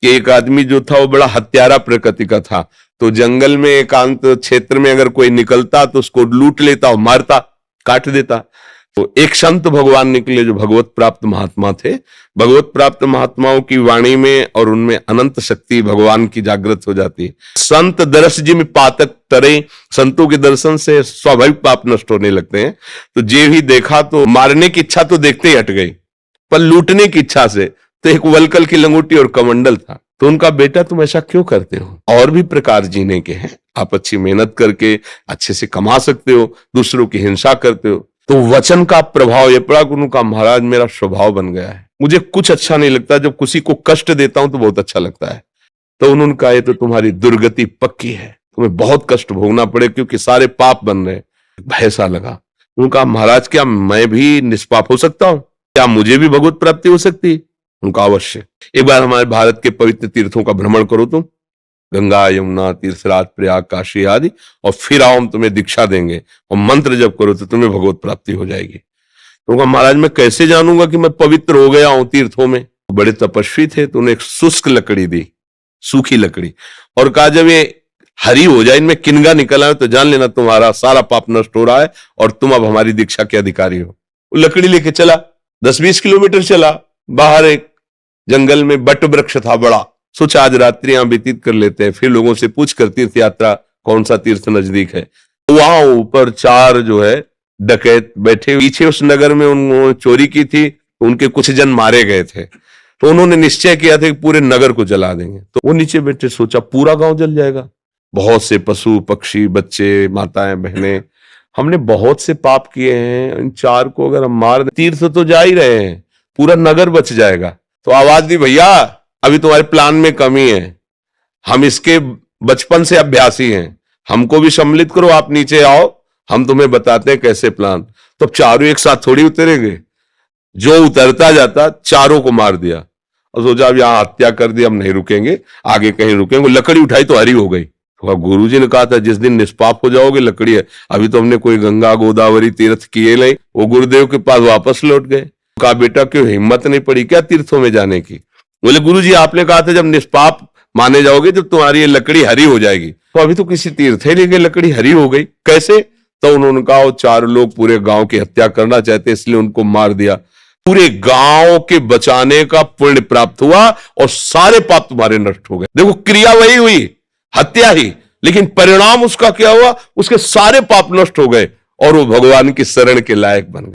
कि एक आदमी जो था वो बड़ा हत्यारा प्रकृति का था, तो जंगल में एकांत क्षेत्र में अगर कोई निकलता तो उसको लूट लेता और मारता, काट देता। तो एक संत भगवान निकले जो भगवत प्राप्त महात्मा थे। भगवत प्राप्त महात्माओं की वाणी में और उनमें अनंत शक्ति भगवान की जागृत हो जाती है। संत दर्श जिम पातक तरे, संतों के दर्शन से स्वाभाविक पाप नष्ट होने लगते हैं। तो जे भी देखा तो मारने की इच्छा तो देखते ही हट गई, पर लूटने की इच्छा से तो एक वलकल की लंगोटी और कमंडल था। तो उनका बेटा तुम ऐसा क्यों करते हो, और भी प्रकार जीने के हैं, आप अच्छी मेहनत करके अच्छे से कमा सकते हो, दूसरों की हिंसा करते हो। तो वचन का प्रभाव ये पड़ा कि उनका महाराज मेरा स्वभाव बन गया है, मुझे कुछ अच्छा नहीं लगता, जब किसी को कष्ट देता हूं तो बहुत अच्छा लगता है। तो उन्होंने कहा ये तो तुम्हारी दुर्गति पक्की है, तुम्हें बहुत कष्ट भोगना पड़े क्योंकि सारे पाप बन रहे। भय सा लगा। उनका महाराज क्या मैं भी निष्पाप हो सकता हूं, क्या मुझे भी भगवत प्राप्ति हो सकती है? उनका अवश्य। एक बार हमारे भारत के पवित्र तीर्थों का भ्रमण करो तुम, गंगा यमुना तीर्थराज प्रयाग काशी आदि, और फिर आओ हम तुम्हें दीक्षा देंगे और मंत्र जप करो तो तुम्हें भगवत प्राप्ति हो जाएगी। तो उनका महाराज मैं कैसे जानूंगा कि मैं पवित्र हो गया हूं तीर्थों में? बड़े तपस्वी थे, तो उन्हें एक शुष्क लकड़ी दी, सूखी लकड़ी, और कहा जब ये हरी हो जाए, इनमें किनगा निकल आए तो जान लेना तुम्हारा सारा पाप नष्ट हो रहा है और तुम अब हमारी दीक्षा के अधिकारी हो। वो लकड़ी लेके चला, 10-20 किलोमीटर चला। बाहर एक जंगल में बट वृक्ष था बड़ा, सोचा आज रात्रि यहां व्यतीत कर लेते हैं, फिर लोगों से पूछ कर तीर्थ यात्रा कौन सा तीर्थ नजदीक है। वहां ऊपर 4 जो है डकैत बैठे, पीछे उस नगर में उन्होंने चोरी की थी, तो उनके कुछ जन मारे गए थे। तो उन्होंने निश्चय किया था कि पूरे नगर को जला देंगे। तो वो नीचे बैठे, सोचा पूरा गांव जल जाएगा, बहुत से पशु पक्षी बच्चे माताएं बहनें, हमने बहुत से पाप किए हैं, इन 4 को अगर हम मार दें, तीर्थ तो जा ही रहे हैं, पूरा नगर बच जाएगा। तो आवाज दी भैया अभी तुम्हारे प्लान में कमी है, हम इसके बचपन से अभ्यासी हैं, हमको भी सम्मिलित करो, आप नीचे आओ, हम तुम्हें बताते हैं कैसे प्लान। तो अब चारों एक साथ थोड़ी उतरेंगे, जो उतरता जाता 4 को मार दिया और सोचा अब यहां हत्या कर दी, हम नहीं रुकेंगे, आगे कहीं रुकेंगे। लकड़ी उठाई तो हरी हो गई। तो गुरुजी ने कहा था जिस दिन निष्पाप हो जाओगे लकड़ी है, अभी तो हमने कोई गंगा गोदावरी तीर्थ किए नहीं। वो गुरुदेव के पास वापस लौट गए। कहा बेटा क्यों हिम्मत नहीं पड़ी क्या तीर्थों में जाने की? बोले गुरुजी आपने कहा था जब निष्पाप माने जाओगे जब तुम्हारी ये लकड़ी हरी हो जाएगी। तो अभी तो किसी तीर्थ ही नहीं गए, लकड़ी हरी हो गई कैसे? तो उन्होंने कहा वो 4 लोग पूरे गांव की हत्या करना चाहते इसलिए उनको मार दिया। पूरे गांव के बचाने का पुण्य प्राप्त हुआ और सारे पाप तुम्हारे नष्ट हो गए। देखो क्रिया वही हुई, हत्या ही, लेकिन परिणाम उसका क्या हुआ? उसके सारे पाप नष्ट हो गए और वो भगवान की शरण के लायक बन गए।